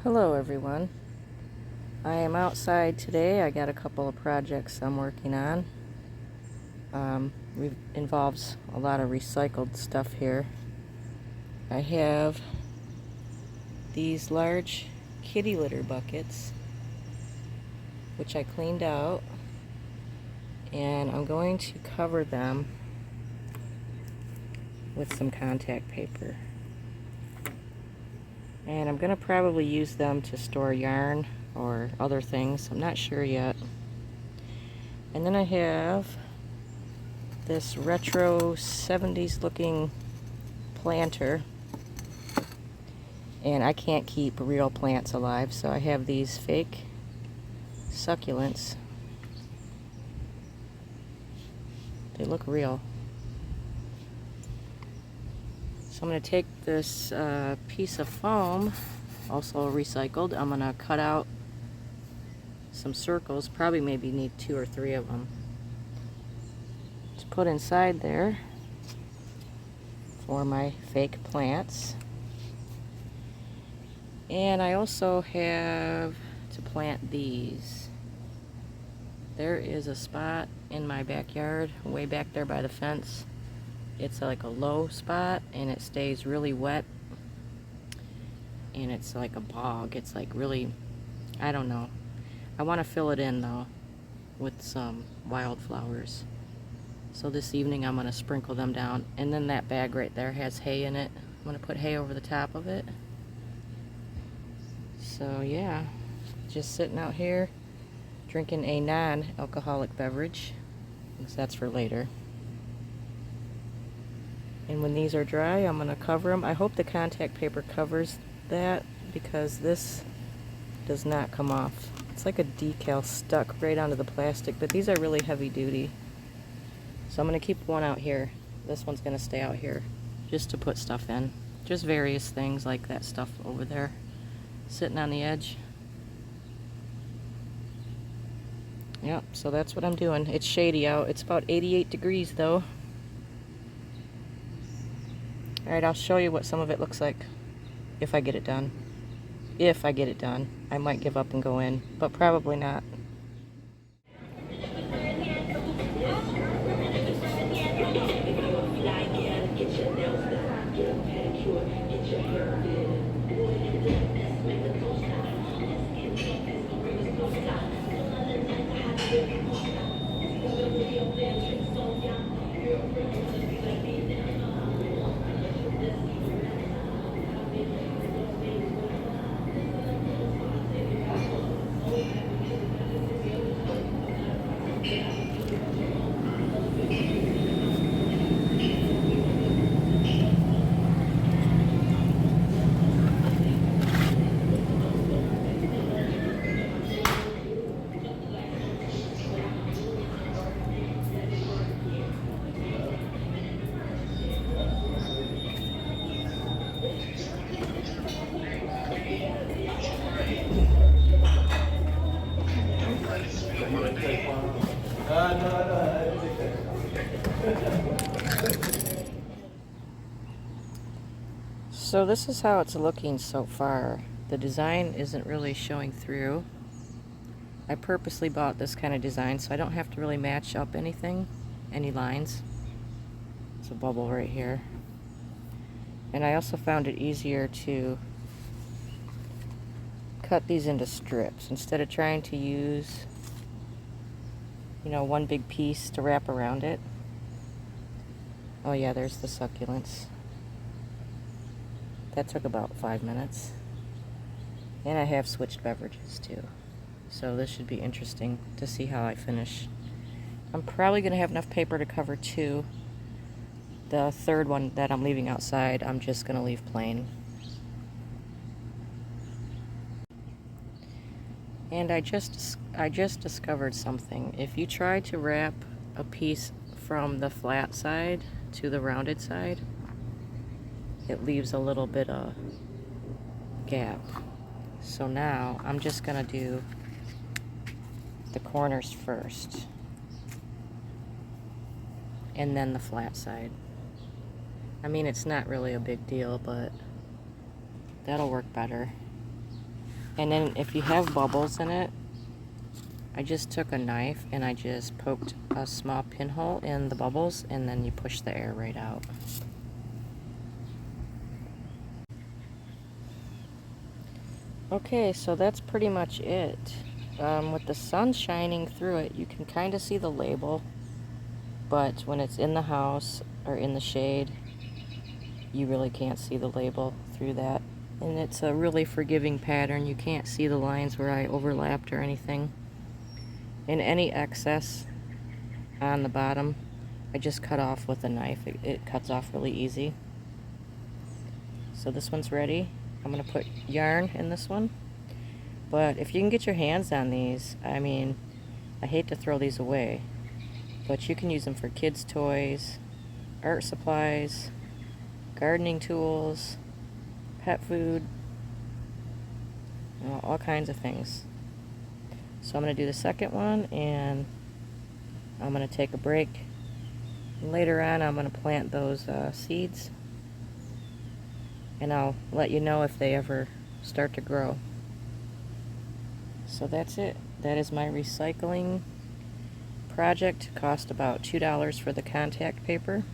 Hello everyone. I am outside today. I got a couple of projects I'm working on. It involves a lot of recycled stuff here. I have these large kitty litter buckets, which I cleaned out, and I'm going to cover them with some contact paper. And I'm going to probably use them to store yarn or other things. I'm not sure yet. And then I have this retro 70s looking planter. And I can't keep real plants alive, so I have these fake succulents. They look real. So I'm going to take this piece of foam, also recycled. I'm going to cut out some circles, probably maybe need 2 or 3 of them, to put inside there for my fake plants. And I also have to plant these. There is a spot in my backyard, way back there by the fence. It's like a low spot and it stays really wet, and it's like a bog. It's like really, I don't know. I want to fill it in though with some wildflowers. So this evening I'm going to sprinkle them down, and then that bag right there has hay in it. I'm going to put hay over the top of it. So yeah, just sitting out here drinking a non-alcoholic beverage, because that's for later. And when these are dry, I'm going to cover them. I hope the contact paper covers that, because this does not come off. It's like a decal stuck right onto the plastic, but these are really heavy duty. So I'm going to keep one out here. This one's going to stay out here just to put stuff in. Just various things like that stuff over there sitting on the edge. Yep, so that's what I'm doing. It's shady out. It's about 88 degrees though. Alright, I'll show you what some of it looks like if I get it done. If I get it done. I might give up and go in, but probably not. So this is how it's looking so far. The design isn't really showing through. I purposely bought this kind of design so I don't have to really match up anything, any lines. It's a bubble right here. And I also found it easier to cut these into strips instead of trying to use, you know, one big piece to wrap around it. Oh yeah, there's the succulents. That took about 5 minutes. And I have switched beverages too. So this should be interesting to see how I finish. I'm probably going to have enough paper to cover 2. The third one that I'm leaving outside, I'm just going to leave plain. And I just discovered something. If you try to wrap a piece from the flat side to the rounded side, it leaves a little bit of gap. So now I'm just going to do the corners first, and then the flat side. I mean, it's not really a big deal, but that'll work better. And then if you have bubbles in it, I just took a knife and I just poked a small pinhole in the bubbles, and then you push the air right out. Okay, so that's pretty much it. With the sun shining through it, you can kind of see the label, but when it's in the house or in the shade, you really can't see the label through that. And it's a really forgiving pattern. You can't see the lines where I overlapped or anything. And any excess on the bottom, I just cut off with a knife. It cuts off really easy. So this one's ready. I'm going to put yarn in this one. But if you can get your hands on these, I mean, I hate to throw these away, but you can use them for kids' toys, art supplies, gardening tools, pet food, you know, all kinds of things. So I'm going to do the second one, and I'm going to take a break. And later on, I'm going to plant those seeds, and I'll let you know if they ever start to grow. So that's it. That is my recycling project. Cost about $2 for the contact paper.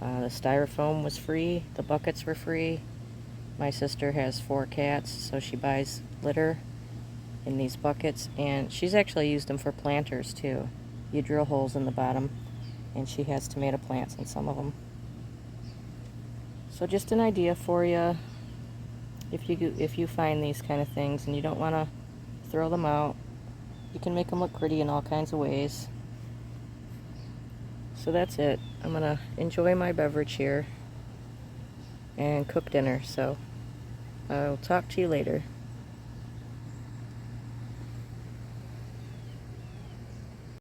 The styrofoam was free. The buckets were free. My sister has 4 cats, so she buys litter in these buckets, and she's actually used them for planters too. You drill holes in the bottom, and she has tomato plants in some of them. So just an idea for you. If you find these kind of things and you don't want to throw them out, you can make them look pretty in all kinds of ways. So that's it. I'm going to enjoy my beverage here and cook dinner. So I'll talk to you later.